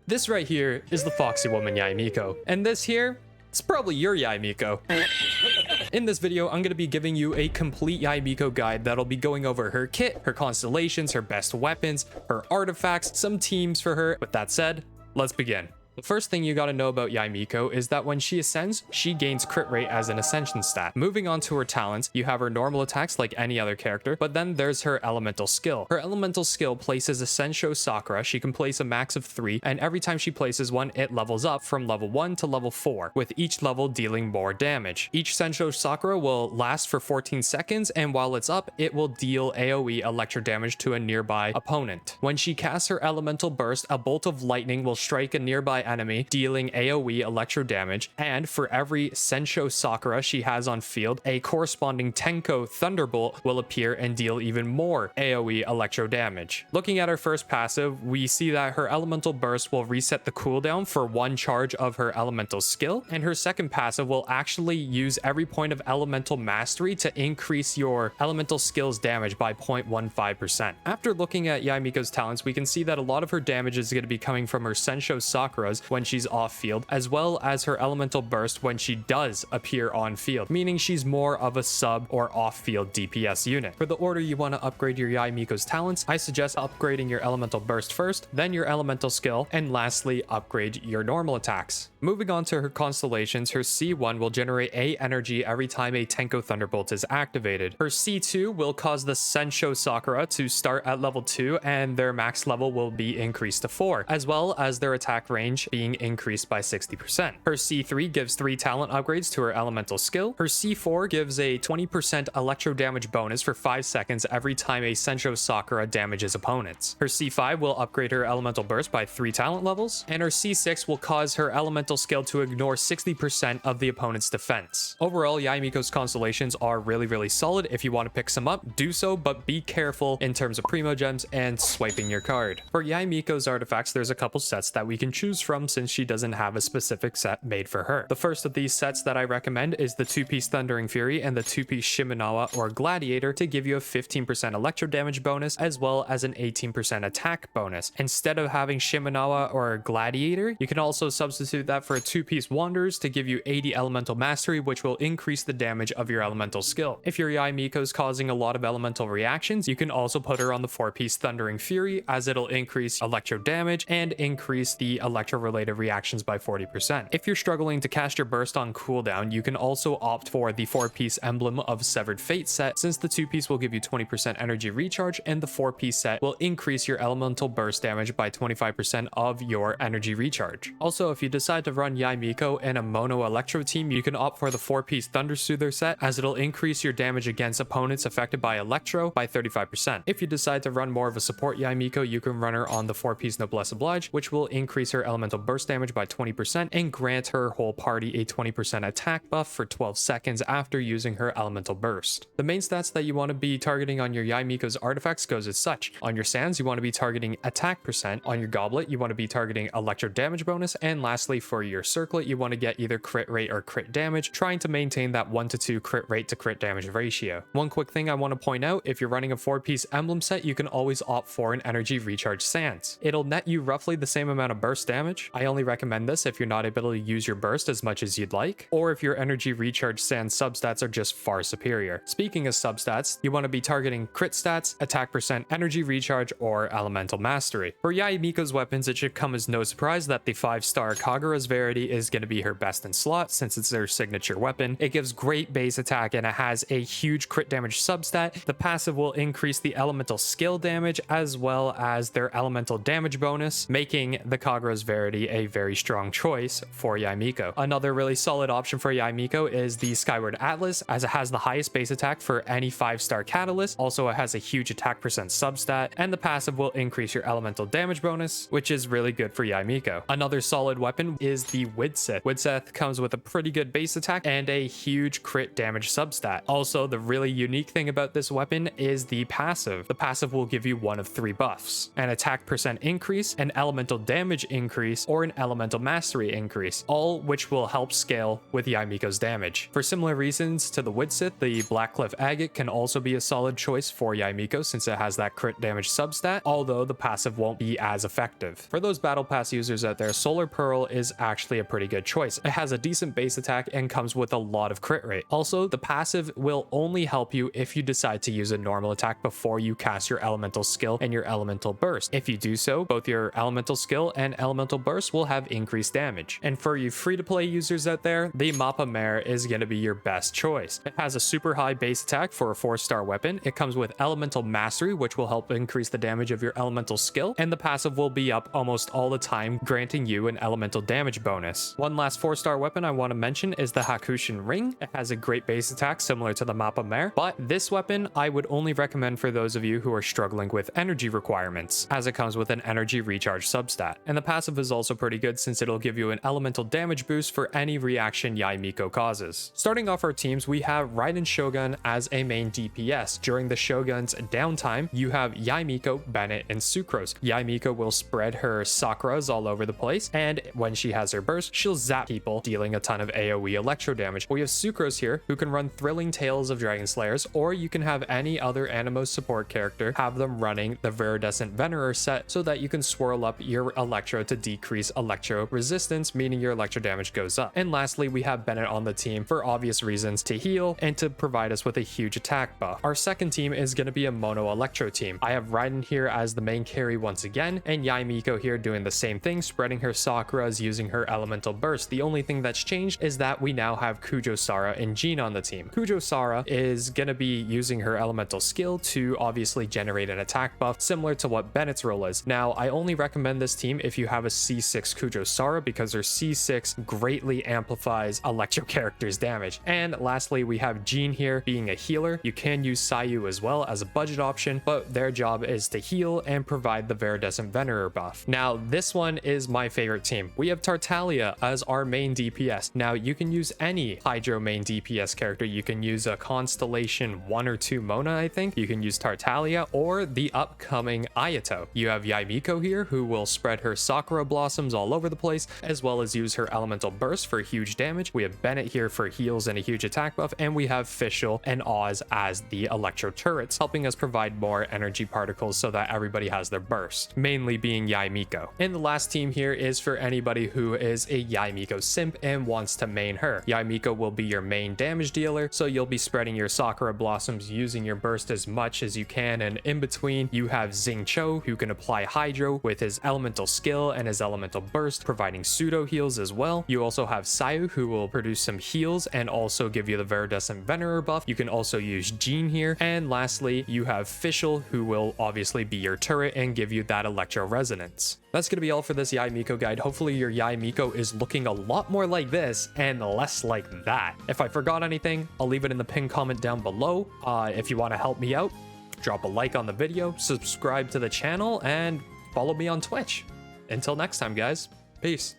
This right here is the foxy woman Yae Miko, and this here, it's probably your Yae Miko. In this video, I'm going to be giving you a complete Yae Miko guide that'll be going over her kit, her constellations, her best weapons, her artifacts, some teams for her. With that said, let's begin. The first thing you gotta know about Yae Miko is that when she ascends, she gains crit rate as an ascension stat. Moving on to her talents, you have her normal attacks like any other character, but then there's her elemental skill. Her elemental skill places a Sensho Sakura. She can place a max of 3, and every time she places one, it levels up from level 1 to level 4, with each level dealing more damage. Each Sensho Sakura will last for 14 seconds, and while it's up, it will deal AoE electro damage to a nearby opponent. When she casts her elemental burst, a bolt of lightning will strike a nearby enemy, dealing AoE electro damage, and for every Sensho Sakura she has on field, a corresponding Tenko Thunderbolt will appear and deal even more AoE electro damage. Looking at her first passive, we see that her elemental burst will reset the cooldown for 1 charge of her elemental skill, and her second passive will actually use every point of elemental mastery to increase your elemental skill's damage by 0.15%. After looking at Yae Miko's talents, we can see that a lot of her damage is going to be coming from her Sensho Sakuras when she's off field, as well as her elemental burst when she does appear on field, meaning she's more of a sub or off field DPS unit. For the order you want to upgrade your Yae Miko's talents, I suggest upgrading your elemental burst first, then your elemental skill, and lastly upgrade your normal attacks. Moving on to her constellations, her C1 will generate A energy every time a Tenko Thunderbolt is activated. Her C2 will cause the Sensho Sakura to start at level 2 and their max level will be increased to 4, as well as their attack range being increased by 60%. Her C3 gives 3 talent upgrades to her elemental skill. Her C4 gives a 20% electro damage bonus for 5 seconds every time a Sensho Sakura damages opponents. Her C5 will upgrade her elemental burst by 3 talent levels, and her C6 will cause her elemental skill to ignore 60% of the opponent's defense. Overall, Yae Miko's constellations are really solid. If you want to pick some up, do so, but be careful in terms of primo gems and swiping your card. For Yae Miko's artifacts, there's a couple sets that we can choose from since she doesn't have a specific set made for her. The first of these sets that I recommend is the 2-piece Thundering Fury and the 2-piece Shimenawa or Gladiator to give you a 15% electro damage bonus as well as an 18% attack bonus. Instead of having Shimenawa or Gladiator, you can also substitute that for a 2-piece Wanderers to give you 80 elemental mastery, which will increase the damage of your elemental skill. If your Yae Miko is causing a lot of elemental reactions, you can also put her on the 4-piece Thundering Fury, as it'll increase electro damage and increase the electro related reactions by 40%. If you're struggling to cast your burst on cooldown, you can also opt for the 4-piece Emblem of Severed Fate set, since the 2-piece will give you 20% energy recharge and the 4-piece set will increase your elemental burst damage by 25% of your energy recharge. Also, if you decide to run Yae Miko in a mono electro team, you can opt for the 4-piece Thunder Soother set, as it'll increase your damage against opponents affected by electro by 35%. If you decide to run more of a support Yae Miko, you can run her on the 4-piece Noblesse Oblige, which will increase her elemental burst damage by 20% and grant her whole party a 20% attack buff for 12 seconds after using her elemental burst. The main stats that you want to be targeting on your Yae Miko's artifacts goes as such. On your sands, you want to be targeting attack percent. On your goblet, you want to be targeting electro damage bonus, and lastly for your circlet, you want to get either crit rate or crit damage, trying to maintain that 1 to 2 crit rate to crit damage ratio. One quick thing I want to point out, if you're running a 4-piece emblem set, you can always opt for an energy recharge sands. It'll net you roughly the same amount of burst damage. I only recommend this if you're not able to use your burst as much as you'd like, or if your energy recharge sand substats are just far superior. Speaking of substats, you want to be targeting crit stats, attack percent, energy recharge, or elemental mastery. For Yae Miko's weapons, it should come as no surprise that the 5-star Kagura's Verity is going to be her best in slot since it's their signature weapon. It gives great base attack and it has a huge crit damage substat. The passive will increase the elemental skill damage as well as their elemental damage bonus, making the Kagura's Verity a very strong choice for Yae Miko. Another really solid option for Yae Miko is the Skyward Atlas, as it has the highest base attack for any 5-star catalyst. Also, it has a huge attack percent substat, and the passive will increase your elemental damage bonus, which is really good for Yae Miko. Another solid weapon is the Widsith. Widsith comes with a pretty good base attack and a huge crit damage substat. Also, the really unique thing about this weapon is the passive. The passive will give you one of 3 buffs: an attack percent increase, an elemental damage increase, increase or an elemental mastery increase, all which will help scale with Yae Miko's damage. For similar reasons to the Widsith, the Blackcliff Agate can also be a solid choice for Yae Miko since it has that crit damage substat, although the passive won't be as effective. For those Battle Pass users out there, Solar Pearl is actually a pretty good choice. It has a decent base attack and comes with a lot of crit rate. Also, the passive will only help you if you decide to use a normal attack before you cast your elemental skill and your elemental burst. If you do so, both your elemental skill and elemental burst will have increased damage. And for you free-to-play users out there, the Mappa Mare is going to be your best choice. It has a super high base attack for a 4-star weapon. It comes with elemental mastery, which will help increase the damage of your elemental skill, and the passive will be up almost all the time, granting you an elemental damage bonus. One last 4-star weapon I want to mention is the Hakushin Ring. It has a great base attack similar to the Mappa Mare, but this weapon I would only recommend for those of you who are struggling with energy requirements, as it comes with an energy recharge substat. And the passive is also pretty good since it'll give you an elemental damage boost for any reaction Yae Miko causes. Starting off our teams, we have Raiden Shogun as a main DPS. During the Shogun's downtime, you have Yae Miko, Bennett, and Sucrose. Yae Miko will spread her Sakuras all over the place, and when she has her burst, she'll zap people, dealing a ton of AoE electro damage. We have Sucrose here, who can run Thrilling Tales of Dragon Slayers, or you can have any other Animo support character have them running the Viridescent Venerer set so that you can swirl up your electro to decrease electro resistance, meaning your electro damage goes up. And lastly, we have Bennett on the team for obvious reasons, to heal and to provide us with a huge attack buff. Our second team is going to be a mono electro team. I have Raiden here as the main carry once again, and Yae Miko here doing the same thing, spreading her Sakuras using her elemental burst. The only thing that's changed is that we now have Kujo Sara and Jean on the team. Kujo Sara is going to be using her elemental skill to obviously generate an attack buff similar to what Bennett's role is. Now, I only recommend this team if you have a C6 Kujo Sara because her C6 greatly amplifies electro characters' damage. And lastly, we have Jean here being a healer. You can use Sayu as well as a budget option, but their job is to heal and provide the Viridescent Venerer buff. Now, this one is my favorite team. We have Tartaglia as our main DPS. Now, you can use any Hydro main DPS character. You can use a Constellation 1 or 2 Mona, I think. You can use Tartaglia or the upcoming Ayato. You have Yae Miko here, who will spread her Sakura Blossoms all over the place, as well as use her Elemental Burst for huge damage. We have Bennett here for heals and a huge attack buff, and we have Fischl and Oz as the Electro Turrets, helping us provide more energy particles so that everybody has their burst, mainly being Yae Miko. And the last team here is for anybody who is a Yae Miko simp and wants to main her. Yae Miko will be your main damage dealer, so you'll be spreading your Sakura Blossoms using your burst as much as you can, and in between you have Xingqiu, who can apply Hydro with his elemental skill and his elemental burst, providing pseudo heals as well. You also have Sayu, who will produce some heals and also give you the Viridescent Venerer buff. You can also use Jean here. And lastly, you have Fischl, who will obviously be your turret and give you that electro resonance. That's going to be all for this Yae Miko guide. Hopefully your Yae Miko is looking a lot more like this and less like that. If I forgot anything, I'll leave it in the pinned comment down below. If you want to help me out, drop a like on the video, subscribe to the channel, and follow me on Twitch. Until next time, guys. Peace.